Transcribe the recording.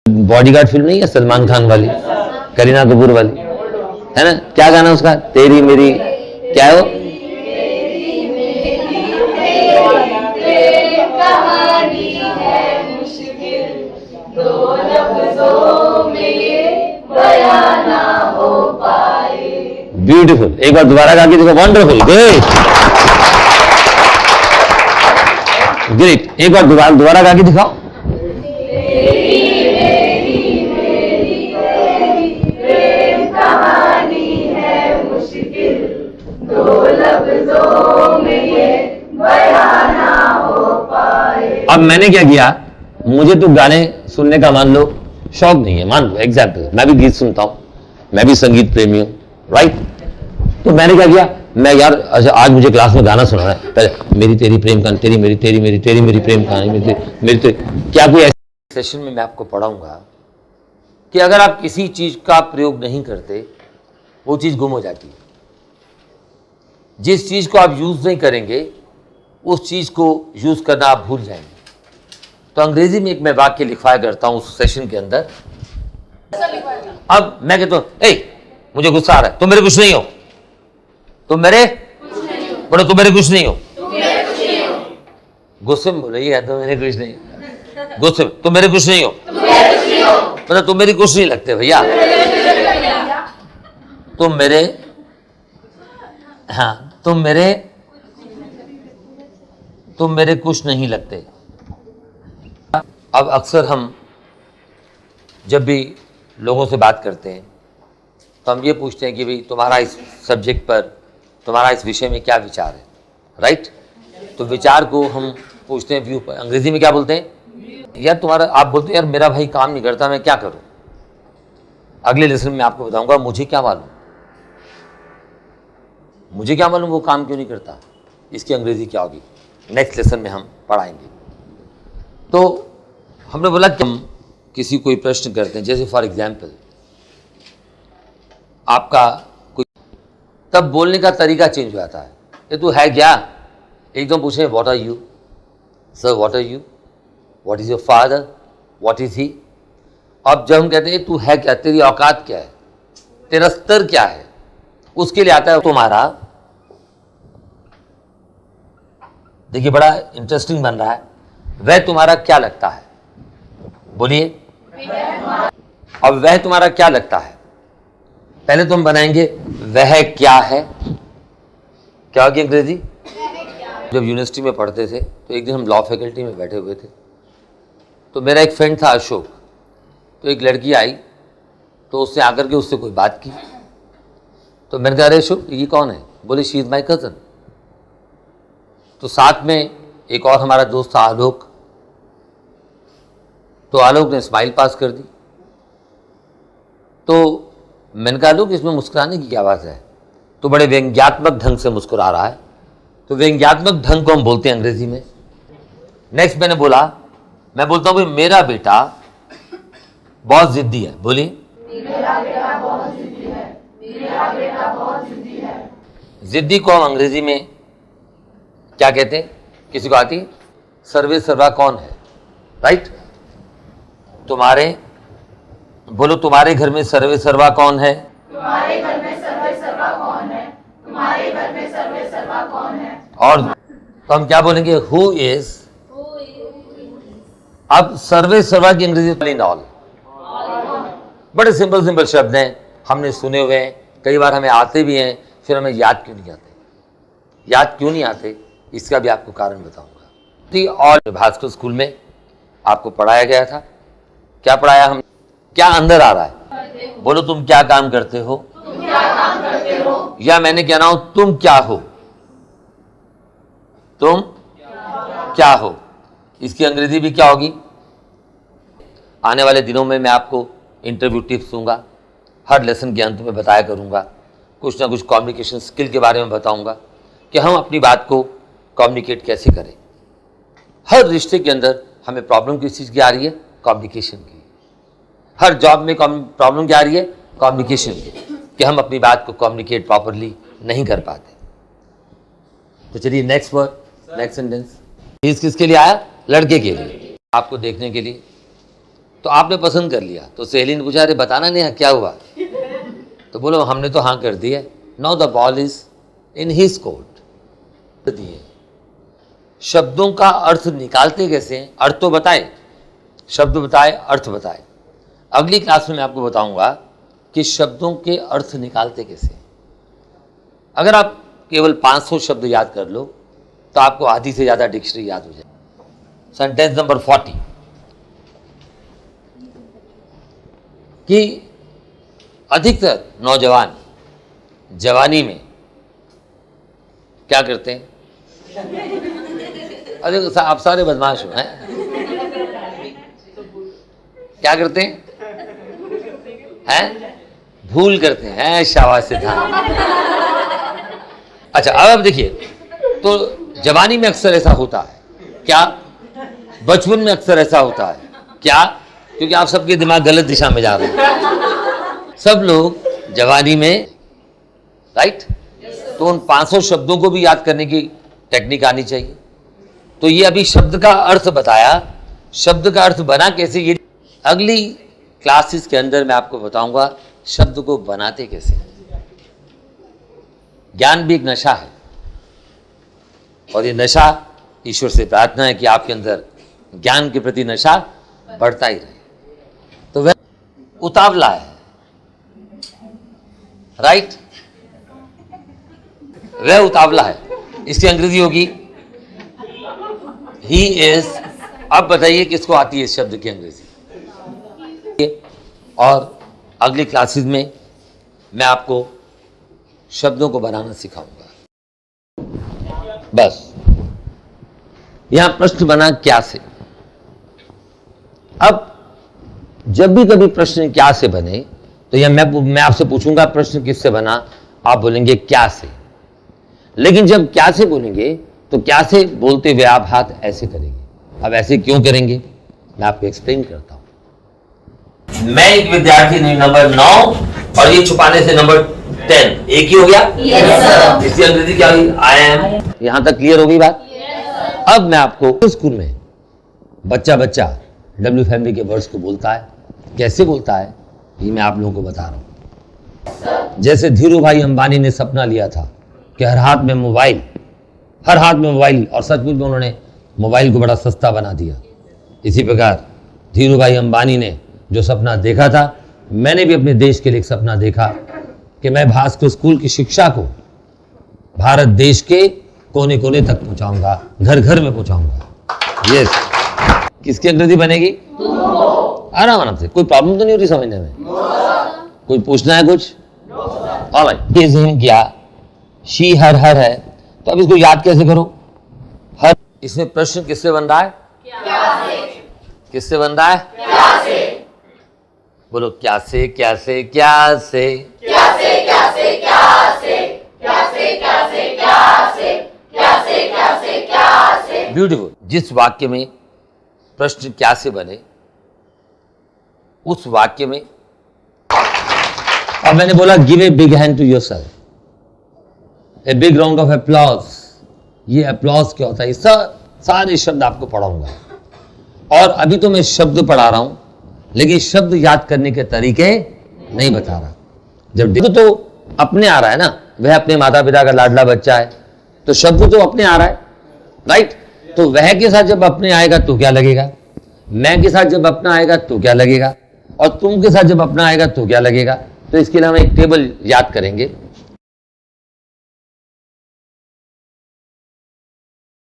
Bodyguard film नहीं है सलमान खान वाली, करीना कपूर वाली, है ना? क्या गाना उसका? तेरी मेरी क्या है वो? ब्यूटीफुल। एक बार दोबारा गा के देखो। Wonderful, great great. एक बार दोबारा गा के दिखाओ। अब मैंने क्या किया, मुझे तो गाने सुनने का मान लो शौक नहीं है, मान लो एग्जाम्पल, मैं भी गीत सुनता हूं, मैं भी संगीत प्रेमी हूं, राइट? तो मैंने क्या किया, मैं यार अच्छा आज मुझे क्लास में गाना सुना है, पहले मेरी तेरी प्रेम कहानी, तेरी मेरी तेरी मेरी तेरी मेरी प्रेम कहानी, मेरी तेरी। क्या कोई ऐसे सेशन में मैं आपको पढ़ाऊंगा कि अगर आप किसी चीज का प्रयोग नहीं करते वो चीज गुम हो जाती है। जिस चीज को आप यूज नहीं करेंगे उस चीज को यूज करना आप भूल जाएंगे। तो अंग्रेजी में एक मैं वाक्य लिखवाया करता हूं उस सेशन के अंदर। अब मैं कहता हूं, ए मुझे गुस्सा आ रहा है, तुम मेरे कुछ नहीं हो, तुम मेरे बोलो, तुम मेरे कुछ नहीं हो। गुस्से में बोलो, ये तुम मेरे कुछ नहीं, गुस्से में तुम मेरे कुछ नहीं हो, मतलब तुम मेरी कुछ नहीं लगते भैया, तुम मेरे, हाँ तुम मेरे कुछ नहीं लगते। अब अक्सर हम जब भी लोगों से बात करते हैं तो हम ये पूछते हैं कि भाई तुम्हारा इस सब्जेक्ट पर, तुम्हारा इस विषय में क्या विचार है, राइट? तो विचार को हम पूछते हैं व्यू पर। अंग्रेजी में क्या बोलते हैं? यार तुम्हारा, आप बोलते हैं यार मेरा भाई काम नहीं करता, मैं क्या करूं? अगले लेसन में आपको बताऊंगा मुझे क्या मालूम, मुझे क्या मालूम वो काम क्यों नहीं करता, इसकी अंग्रेजी क्या होगी, नेक्स्ट लेसन में हम पढ़ाएंगे। तो हमने बोला कि हम किसी कोई प्रश्न करते हैं, जैसे फॉर एग्जाम्पल आपका कोई, तब बोलने का तरीका चेंज हो जाता है। ये तू है क्या, एकदम पूछे what are you sir, what are you, what is your father, what is he. अब जब हम कहते हैं तू है क्या, तेरी औकात क्या है, तेरा स्तर क्या है, उसके लिए आता है तुम्हारा, देखिए बड़ा इंटरेस्टिंग बन रहा है, वह तुम्हारा क्या लगता है, बोलिए। अब वह तुम्हारा क्या लगता है, पहले तुम बनाएंगे वह क्या है, क्या होगी अंग्रेजी? जब यूनिवर्सिटी में पढ़ते थे तो एक दिन हम लॉ फैकल्टी में बैठे हुए थे, तो मेरा एक फ्रेंड था अशोक, तो एक लड़की आई तो उसने आकर के उससे कोई बात की, तो मैंने कहा अरे अशोक ये कौन है, बोले शी इज माई कजन। तो साथ में एक और हमारा दोस्त था आलोक, तो आलोक ने स्माइल पास कर दी। तो मैंने कहा आलोक इसमें मुस्कुराने की क्या बात है, तो बड़े व्यंग्यात्मक ढंग से मुस्कुरा रहा है, तो व्यंग्यात्मक ढंग को हम बोलते हैं अंग्रेजी में। नेक्स्ट मैंने बोला, मैं बोलता हूं भाई मेरा बेटा बहुत जिद्दी है, बोलिए मेरा बेटा बहुत जिद्दी है, मेरा बेटा बहुत जिद्दी है। जिद्दी को हम अंग्रेजी में क्या कहते हैं, किसी को आती है? सर्वे सर्वा कौन है, राइट? तुम्हारे, बोलो तुम्हारे घर में सर्वे सर्वा कौन है, तुम्हारे घर में सर्वे सर्वा कौन है, तुम्हारे घर में सर्वे सर्वा कौन है। और तो हम क्या बोलेंगे, हु इज। अब सर्वे सर्वा की अंग्रेजी ऑल। बड़े सिंपल सिंपल शब्द हैं, हमने सुने हुए हैं, कई बार हमें आते भी हैं, फिर हमें याद क्यों नहीं आते, याद क्यों नहीं आते इसका भी आपको कारण बताऊंगा। और भास्कर स्कूल में आपको पढ़ाया गया था, क्या पढ़ाया हम, क्या अंदर आ रहा है, बोलो तुम क्या काम करते हो, तुम क्या काम करते हो, या मैंने कह रहा हूं तुम क्या हो, तुम क्या हो, इसकी अंग्रेजी भी क्या होगी। आने वाले दिनों में मैं आपको इंटरव्यू टिप्स दूंगा, हर लेसन के अंत में बताया करूंगा, कुछ ना कुछ कम्युनिकेशन स्किल के बारे में बताऊंगा कि हम अपनी बात को कम्युनिकेट कैसे करें। हर रिश्ते के अंदर हमें प्रॉब्लम किस चीज़ की आ रही है, कम्युनिकेशन की। हर जॉब में प्रॉब्लम क्या आ रही है, कम्युनिकेशन की, कि हम अपनी बात को कम्युनिकेट प्रॉपरली नहीं कर पाते। तो चलिए नेक्स्ट वर्ड, नेक्स्ट सेंटेंस। किसके लिए आया, लड़के के लिए, आपको देखने के लिए तो आपने पसंद कर लिया, तो सहेली ने पूछा अरे बताना नहीं क्या हुआ, तो बोलो हमने तो हाँ कर दी है। Now the ball is in his court. दिए शब्दों का अर्थ निकालते कैसे हैं, अर्थ तो बताए, शब्द बताए, अर्थ बताए। अगली क्लास में मैं आपको बताऊंगा कि शब्दों के अर्थ निकालते कैसे। अगर आप केवल 500 शब्द याद कर लो तो आपको आधी से ज्यादा डिक्शनरी याद हो जाए। सेंटेंस नंबर 40 कि अधिकतर नौजवान जवानी में क्या करते हैं? अरे आप सारे बदमाश हो हैं, क्या करते हैं? भूल करते हैं। शाबाश सिद्धांत। अच्छा अब देखिए, तो जवानी में अक्सर ऐसा होता है क्या? बचपन में अक्सर ऐसा होता है क्या? क्योंकि आप सबके दिमाग गलत दिशा में जा रहे हैं। सब लोग जवानी में, राइट? तो उन 500 शब्दों को भी याद करने की टेक्निक आनी चाहिए। तो ये अभी शब्द का अर्थ बताया, शब्द का अर्थ बना कैसे, ये अगली क्लासेस के अंदर मैं आपको बताऊंगा शब्द को बनाते कैसे। ज्ञान भी एक नशा है और ये नशा, ईश्वर से प्रार्थना है कि आपके अंदर ज्ञान के प्रति नशा बढ़ता ही रहे। तो वह उतावला है, राइट? वह उतावला है, इसकी अंग्रेजी होगी ही इज। अब बताइए किसको आती है इस शब्द की अंग्रेजी? और अगली क्लासेस में मैं आपको शब्दों को बनाना सिखाऊंगा। बस यहां प्रश्न बना क्या से। अब जब भी कभी प्रश्न क्या से बने तो यह मैं आपसे पूछूंगा प्रश्न किससे बना, आप बोलेंगे क्या से। लेकिन जब क्या से बोलेंगे तो क्या से बोलते हुए आप हाथ ऐसे करेंगे। अब ऐसे क्यों करेंगे मैं आपको एक्सप्लेन करता हूं। मैं एक विद्यार्थी नंबर 9 और ये छुपाने से नंबर 10 एक ही हो गया। yes, इसकी अंग्रेजी क्या हुई? I am. यहां तक क्लियर हो गई बात? yes, अब मैं आपको स्कूल में बच्चा डब्ल्यू फैमिली के वर्ड्स को बोलता है, कैसे बोलता है ये मैं आप लोगों को बता रहा हूं। जैसे धीरू भाई अंबानी ने सपना लिया था कि हर हाथ में मोबाइल, और सचमुच में उन्होंने मोबाइल को बड़ा सस्ता बना दिया। इसी प्रकार धीरू भाई अंबानी ने जो सपना देखा था, मैंने भी अपने देश के लिए एक सपना देखा कि मैं भास्कर स्कूल की शिक्षा को भारत देश के कोने कोने तक पहुंचाऊंगा, घर घर में पहुंचाऊंगा। यस। किसकी अंग्रेजी बनेगी? आराम से, कोई प्रॉब्लम तो नहीं हो रही समझने में? कोई पूछना है कुछ? ऑलराइट। क्या शी हर है, तो अब इसको याद कैसे करो? हर, इसमें प्रश्न किससे बन रहा है? क्या से। किससे बन रहा है? क्या से। बोलो क्या से, क्या से, क्या से, क्या से, क्या से, क्या से, क्या से, क्या से, क्या से, क्या से, क्या से, क्या से। ब्यूटीफुल। जिस वाक्य में प्रश्न क्या से बने उस वाक्य में, अब मैंने बोला give a big hand to yourself, a big round of applause. ये अप्लॉज क्या होता है? सारे शब्द आपको पढ़ाऊंगा। और अभी तो मैं शब्द पढ़ा रहा हूं लेकिन शब्द याद करने के तरीके नहीं बता रहा। जब तो अपने आ रहा है ना, वह अपने माता पिता का लाडला बच्चा है, तो शब्द तो अपने आ रहा है, राइट? तो वह के साथ जब अपने आएगा तो क्या लगेगा, मैं के साथ जब अपना आएगा तो क्या लगेगा, और तुम के साथ जब अपना आएगा तो क्या लगेगा। तो इसके लिए हम एक टेबल याद करेंगे।